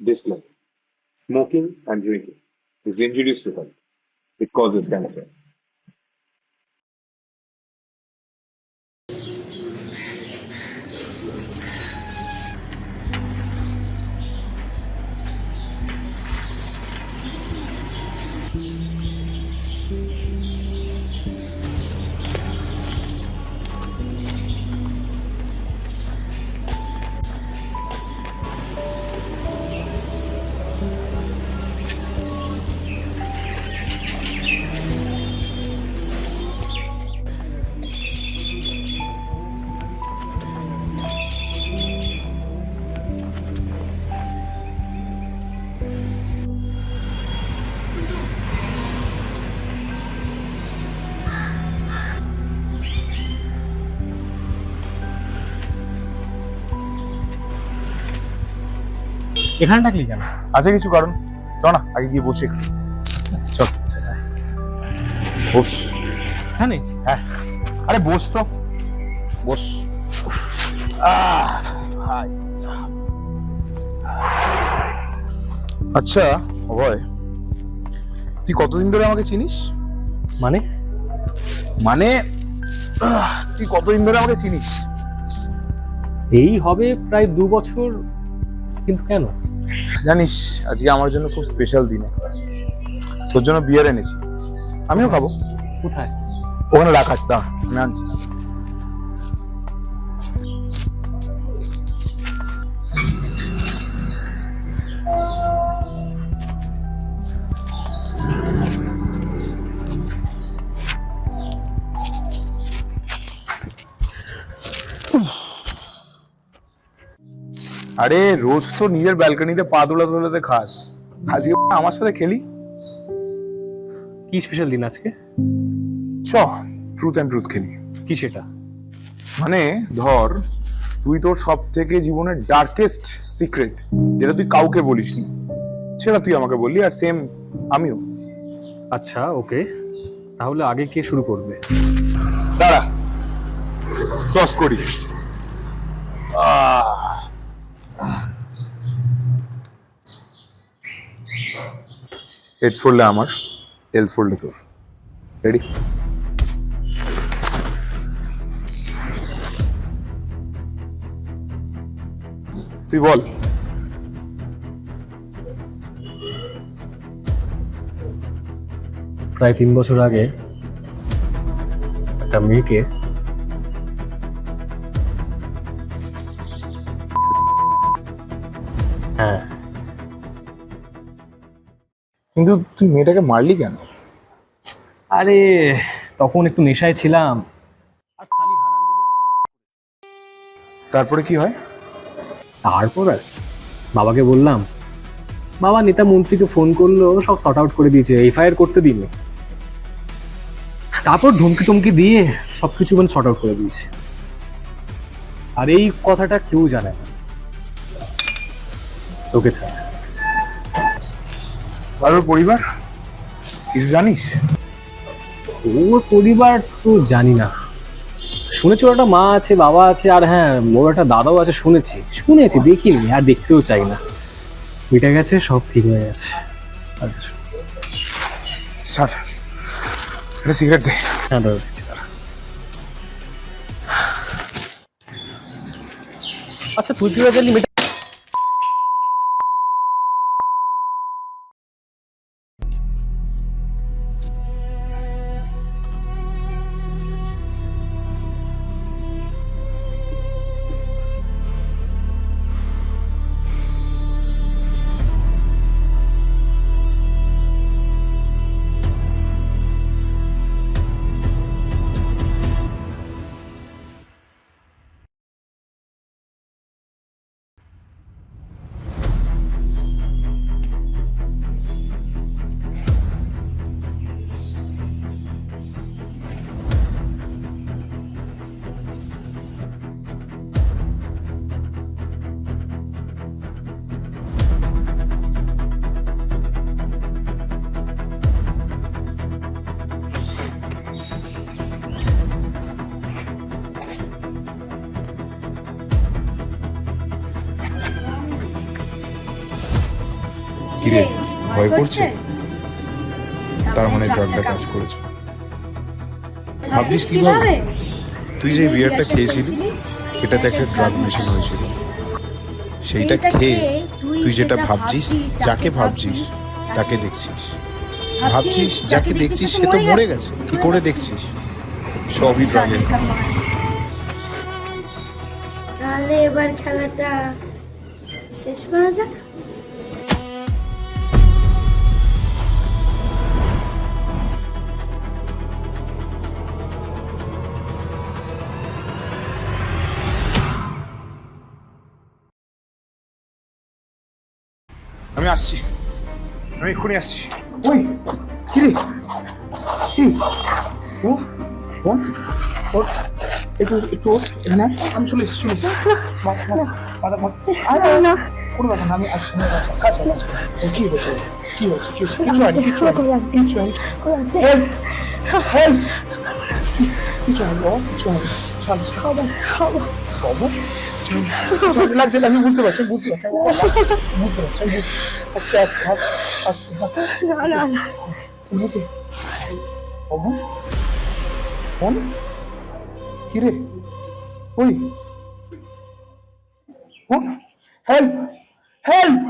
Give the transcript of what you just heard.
Disclaimer: smoking and drinking is injurious to health. It causes cancer. এখানে ডাকলি কেন? আছে কিছু কারণ, চ না আগে গিয়ে বসে একটু। চল বস। এখানে? হ্যাঁ, আরে বস তো, বস। আচ্ছা অভয়, তুই কতদিন ধরে আমাকে চিনিস? মানে মানে তুই কতদিন ধরে আমাকে চিনিস? এই হবে প্রায় 2 বছর। কিন্তু কেন? জানিস আজকে আমার জন্য খুব স্পেশাল দিন, তোর জন্য বিয়ার এনেছি, আমিও খাবো। কোথায়? ওখানে রাখাস, তা আমি আনছি। আরে রোজ তো নিজের ব্যালকনিতে পা দোলাতে দোলাতে খাস, আজকে আমার সাথে খেলি। কি স্পেশাল দিন আজকে? চ ট্রুথ অ্যান্ড ট্রুথ খেলি। কি সেটা? মানে ধর, তুই তোর সব থেকে জীবনের ডার্কেস্ট সিক্রেট, যেটা তুই কাউকে বলিসনি, সেটা তুই আমাকে বললি, আর সেম আমিও। আচ্ছা ওকে, তাহলে আগে কে শুরু করবে? দাঁড়া, টস করি। হেডস পড়লে আমার, টেলস পড়লে তোর। রেডি? তুই বল। প্রায় 3 বছর আগে একটা মেয়েকে হ্যাঁ। কিন্তু তুই মেয়েটাকে মারলি কেন? আরে তখন একটু নেশায় ছিলাম, আর সালি হারাম যদি আমাকে। তারপরে কি হয়? তারপর আর বাবাকে বললাম, বাবা নেতা মন্ত্রীকে ফোন করলো, সব সর্ট আউট করে দিয়েছে, এফআইআর করতে দিনে। তারপর ধমকি টমকি দিয়ে সবকিছু মানে সর্ট আউট করে দিয়েছে। আর এই কথাটা কেউ জানে না, তোকে ছাড়া। আর ওর পরিবার কিছু জানিস? ওর পরিবার তো জানি না, শুনেছি ওর একটা মা আছে, বাবা আছে, আর হ্যাঁ ওর একটা দাদাও আছে। শুনেছি শুনেছি, দেখিনি আর দেখতেও চাই না। মিটে গেছে, সব ঠিক হয়ে গেছে। আর কিছু স্যার, একটা সিগারেট দে। হ্যাঁ দাদা দিচ্ছি, দাঁড়া। আচ্ছা তুই কি জানি কিরে ভয় করছে? তার মানে ড্রাগটা কাজ করেছে। ভাবছিস কিভাবে? তুই যে বিয়ারটা খেয়েছিলি এটাতে একটা ড্রাগ মেশানো হয়েছিল। সেইটা খেয়ে তুই যেটা ভাবছিস, যাকে ভাবছিস তাকে দেখছিস। ভাবছিস যাকে দেখছিস সে তো মরে গেছে, কি করে দেখছিস? সবই ড্রাগের। তাহলে এবার খেলাটা শেষ করা যাক। আমি আসছি, আমি এক্ষুনি আসছি। ওই কিরে কি ও ফোন ওর একটু একটু ওর এখানে আয়। আমি চলে এসেছি চলে এসেছি। কোনো ব্যাপার না, আমি আসছি। কাছে কাছে কি হয়েছে কি হয়েছে কি হয়েছে? কিছু হয়নি কিছু হয়নি কিছু হয়নি। হেল্প হেল্প কিছু হয়নি ও কিছু হয়নি। বাবা লাগছে, আমি বুঝতে পারছি বুঝতে পারছি বুঝতে পারছি আস্তে আস্তে আস্তে আস্তে বুঝতে বাবু ফোন কিরে ওই ফোন হেল্প হেল্প